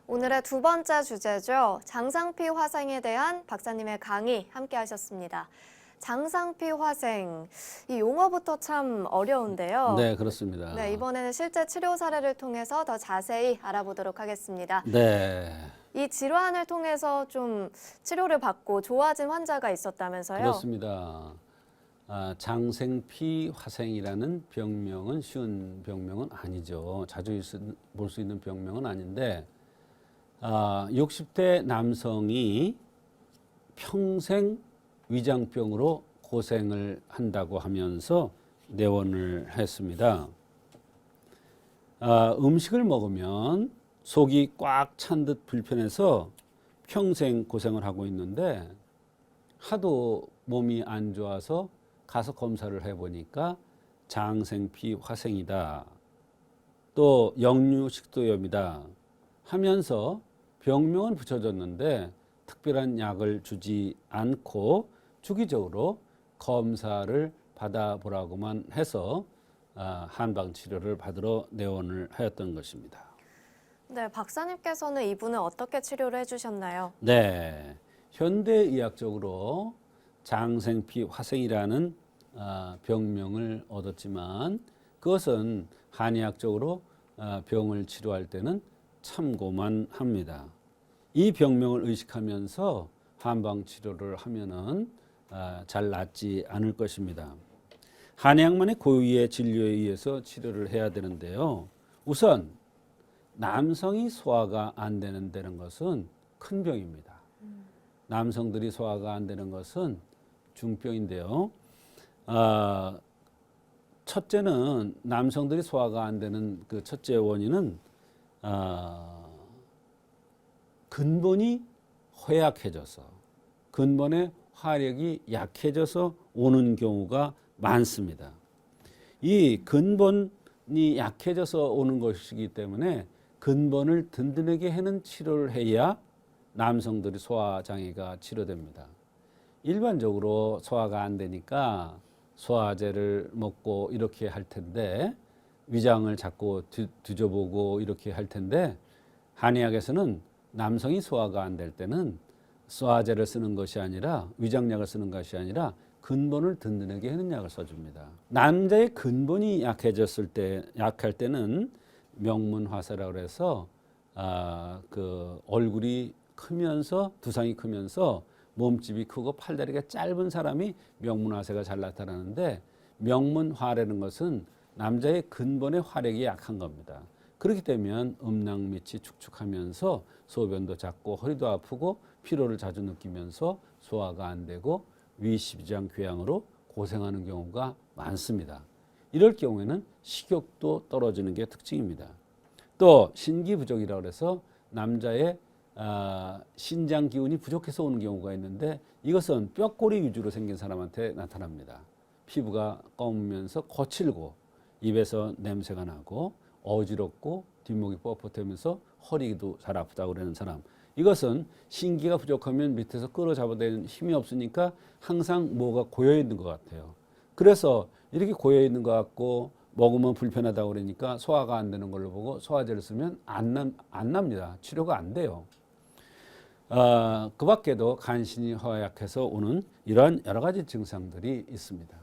오늘의 두 번째 주제죠. 장상피 화생에 대한 박사님의 강의 함께 하셨습니다. 장상피 화생, 이 용어부터 참 어려운데요. 네, 그렇습니다. 네, 이번에는 실제 치료 사례를 통해서 더 자세히 알아보도록 하겠습니다. 네, 이 질환을 통해서 좀 치료를 받고 좋아진 환자가 있었다면서요? 그렇습니다. 장생피 화생이라는 병명은 쉬운 병명은 아니죠. 자주 볼 수 있는 병명은 아닌데 60대 남성이 평생 위장병으로 고생을 한다고 하면서 내원을 했습니다. 음식을 먹으면 속이 꽉 찬 듯 불편해서 평생 고생을 하고 있는데 하도 몸이 안 좋아서 가서 검사를 해보니까 장생피 화생이다. 또 역류식도염이다 하면서 병명은 붙여줬는데 특별한 약을 주지 않고 주기적으로 검사를 받아보라고만 해서 한방 치료를 받으러 내원을 하였던 것입니다. 네, 박사님께서는 이분을 어떻게 치료를 해주셨나요? 네, 현대의학적으로 장생피 화생이라는 병명을 얻었지만 그것은 한의학적으로 병을 치료할 때는 참고만 합니다. 이 병명을 의식하면서 한방 치료를 하면은 잘 낫지 않을 것입니다. 한의학만의 고유의 진료에 의해서 치료를 해야 되는데요. 우선 남성이 소화가 안 되는 것은 큰 병입니다. 남성들이 소화가 안 되는 것은 중병인데요. 첫째는 남성들이 소화가 안 되는 그 첫째 원인은 근본이 허약해져서 근본의 화력이 약해져서 오는 경우가 많습니다. 이 근본이 약해져서 오는 것이기 때문에 근본을 든든하게 하는 치료를 해야 남성들이 소화 장애가 치료됩니다. 일반적으로 소화가 안 되니까 소화제를 먹고 이렇게 할 텐데 위장을 자꾸 뒤져보고 이렇게 할 텐데 한의학에서는 남성이 소화가 안 될 때는 소화제를 쓰는 것이 아니라 위장약을 쓰는 것이 아니라 근본을 든든하게 하는 약을 써줍니다. 남자의 근본이 약할 때는 명문화세라고 해서 그 얼굴이 크면서 두상이 크면서 몸집이 크고 팔다리가 짧은 사람이 명문화세가 잘 나타나는데 명문화라는 것은 남자의 근본의 화력이 약한 겁니다. 그렇게 되면 음낭 밑이 축축하면서 소변도 작고 허리도 아프고 피로를 자주 느끼면서 소화가 안 되고 위시비장 궤양으로 고생하는 경우가 많습니다. 이럴 경우에는 식욕도 떨어지는 게 특징입니다. 또 신기부족이라고 해서 남자의 신장 기운이 부족해서 오는 경우가 있는데 이것은 뼈꼬리 위주로 생긴 사람한테 나타납니다. 피부가 검으면서 거칠고 입에서 냄새가 나고 어지럽고 뒷목이 뻣뻣하면서 허리도 잘 아프다고 그러는 사람. 이것은 신기가 부족하면 밑에서 끌어잡아대는 힘이 없으니까 항상 뭐가 고여 있는 것 같아요. 그래서 이렇게 고여 있는 것 같고 먹으면 불편하다고 그러니까 소화가 안 되는 걸로 보고 소화제를 쓰면 안 납니다. 치료가 안 돼요. 그 밖에도 간신히 허약해서 오는 이러한 여러 가지 증상들이 있습니다.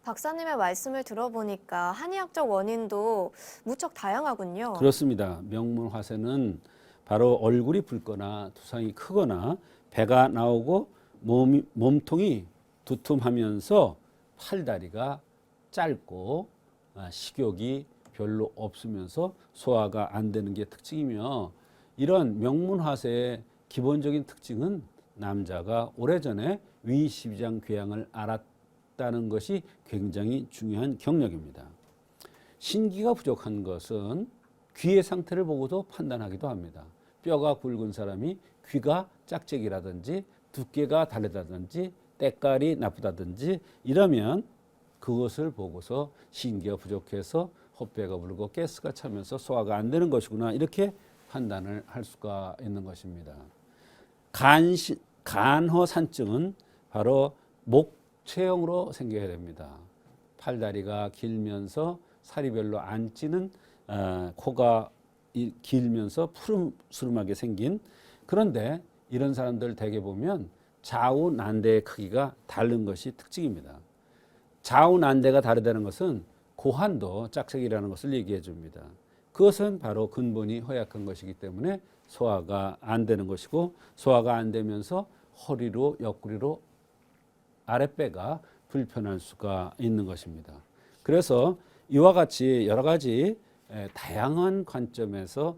박사님의 말씀을 들어보니까 한의학적 원인도 무척 다양하군요. 그렇습니다. 명문화세는 바로 얼굴이 붉거나 두상이 크거나 배가 나오고 몸통이 두툼하면서 팔다리가 짧고 식욕이 별로 없으면서 소화가 안 되는 게 특징이며 이런 명문화세의 기본적인 특징은 남자가 오래전에 위시비장 궤양을 알았다는 것이 굉장히 중요한 경력입니다. 신기가 부족한 것은 귀의 상태를 보고도 판단하기도 합니다. 뼈가 굵은 사람이 귀가 짝짝이라든지 두께가 다르다든지 때깔이 나쁘다든지 이러면 그것을 보고서 신기가 부족해서 헛배가 불고 가스가 차면서 소화가 안 되는 것이구나 이렇게 판단을 할 수가 있는 것입니다. 간허산증은 바로 목체형으로 생겨야 됩니다. 팔다리가 길면서 살이 별로 안 찌는 코가 길면서 푸름푸름하게 생긴, 그런데 이런 사람들 대개 보면 좌우 난대의 크기가 다른 것이 특징입니다. 좌우 난대가 다르다는 것은 고환도 짝짝이라는 것을 얘기해 줍니다. 그것은 바로 근본이 허약한 것이기 때문에 소화가 안 되는 것이고, 소화가 안 되면서 허리로 옆구리로 아랫배가 불편할 수가 있는 것입니다. 그래서 이와 같이 여러 가지 다양한 관점에서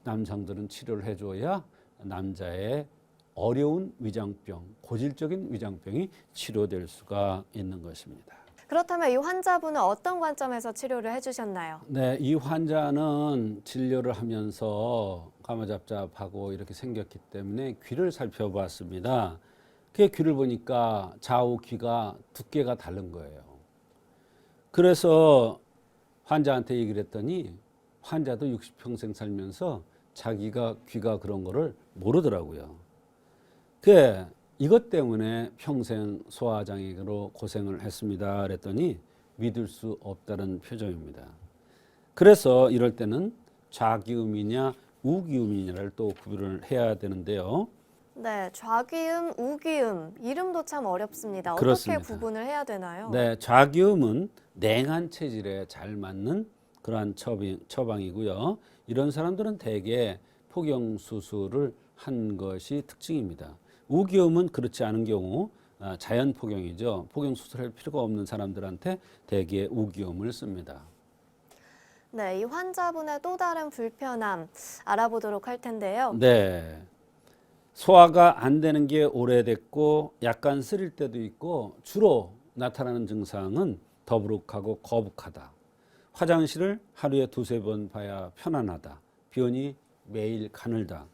남성들은 치료를 해줘야 남자의 어려운 위장병, 고질적인 위장병이 치료될 수가 있는 것입니다. 그렇다면 이 환자분은 어떤 관점에서 치료를 해주셨나요? 네, 이 환자는 진료를 하면서 가마잡잡하고 이렇게 생겼기 때문에 귀를 살펴봤습니다. 그 귀를 보니까 좌우 귀가 두께가 다른 거예요. 그래서 환자한테 얘기를 했더니 환자도 60평생 살면서 자기가 귀가 그런 거를 모르더라고요. 이것 때문에 평생 소화장애로 고생을 했습니다. 그랬더니 믿을 수 없다는 표정입니다. 그래서 이럴 때는 좌기음이냐 우기음이냐를 또 구분을 해야 되는데요. 네, 좌기음, 우기음 이름도 참 어렵습니다. 그렇습니다. 어떻게 구분을 해야 되나요? 네, 좌기음은 냉한 체질에 잘 맞는 그러한 처방이고요. 이런 사람들은 대개 포경 수술을 한 것이 특징입니다. 우기음은 그렇지 않은 경우 자연 포경이죠. 포경 수술할 필요가 없는 사람들한테 대개 우기음을 씁니다. 네, 이 환자분의 또 다른 불편함 알아보도록 할 텐데요. 네, 소화가 안 되는 게 오래됐고 약간 쓰릴 때도 있고, 주로 나타나는 증상은 더부룩하고 거북하다, 화장실을 하루에 2-3번 봐야 편안하다, 변이 매일 가늘다,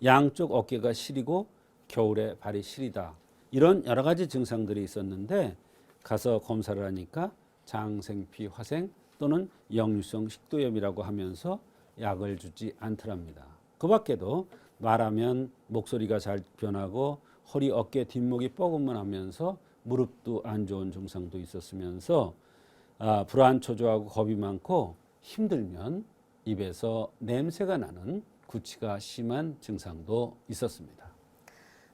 양쪽 어깨가 시리고 겨울에 발이 시리다, 이런 여러 가지 증상들이 있었는데 가서 검사를 하니까 장생피 화생 또는 역류성 식도염이라고 하면서 약을 주지 않더랍니다. 그 밖에도 말하면 목소리가 잘 변하고 허리 어깨 뒷목이 뻐근만 하면서 무릎도 안 좋은 증상도 있었으면서 불안 초조하고 겁이 많고 힘들면 입에서 냄새가 나는 구취가 심한 증상도 있었습니다.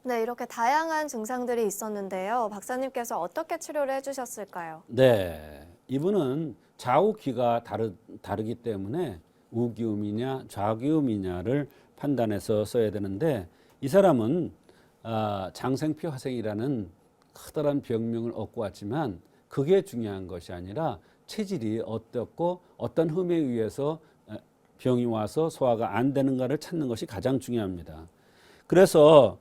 네, 이렇게 다양한 증상들이 있었는데요. 박사님께서 어떻게 치료를 해주셨을까요? 네, 이분은 좌우 귀가 다르기 때문에 우기음이냐 좌기음이냐를 판단해서 써야 되는데, 이 사람은 장생피 화생이라는 커다란 병명을 얻고 왔지만 그게 중요한 것이 아니라 체질이 어떻고 어떤 흠에 의해서 병이 와서 소화가 안 되는가를 찾는 것이 가장 중요합니다. 그래서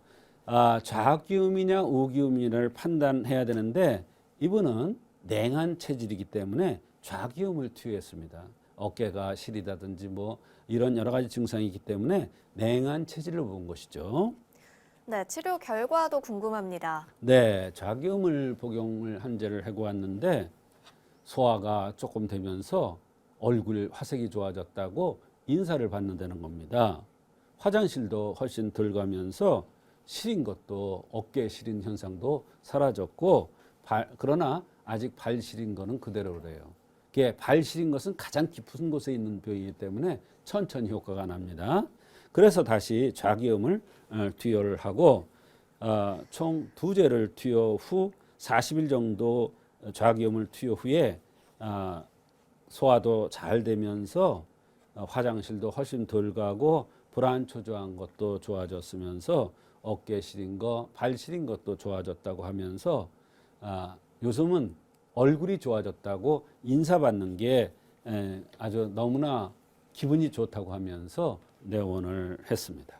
좌기음이냐 우기음이냐를 판단해야 되는데, 이분은 냉한 체질이기 때문에 좌기음을 투여했습니다. 어깨가 시리다든지 뭐 이런 여러 가지 증상이 있기 때문에 냉한 체질을 본 것이죠. 네, 치료 결과도 궁금합니다. 네, 좌기음을 복용을 한제를 하고 왔는데 소화가 조금 되면서 얼굴 화색이 좋아졌다고 인사를 받는다는 겁니다. 화장실도 훨씬 덜 가면서 시린 것도, 어깨 시린 현상도 사라졌고, 그러나 아직 발 시린 거는 그대로래요. 발 시린 것은 가장 깊은 곳에 있는 병이기 때문에 천천히 효과가 납니다. 그래서 다시 좌기음을 투여를 하고 총 2제를 투여 후 40일 정도 좌기음을 투여 후에 소화도 잘 되면서 화장실도 훨씬 덜 가고 불안 초조한 것도 좋아졌으면서 어깨 시린 거, 발 시린 것도 좋아졌다고 하면서 요즘은 얼굴이 좋아졌다고 인사받는 게 아주 너무나 기분이 좋다고 하면서 내원을 했습니다.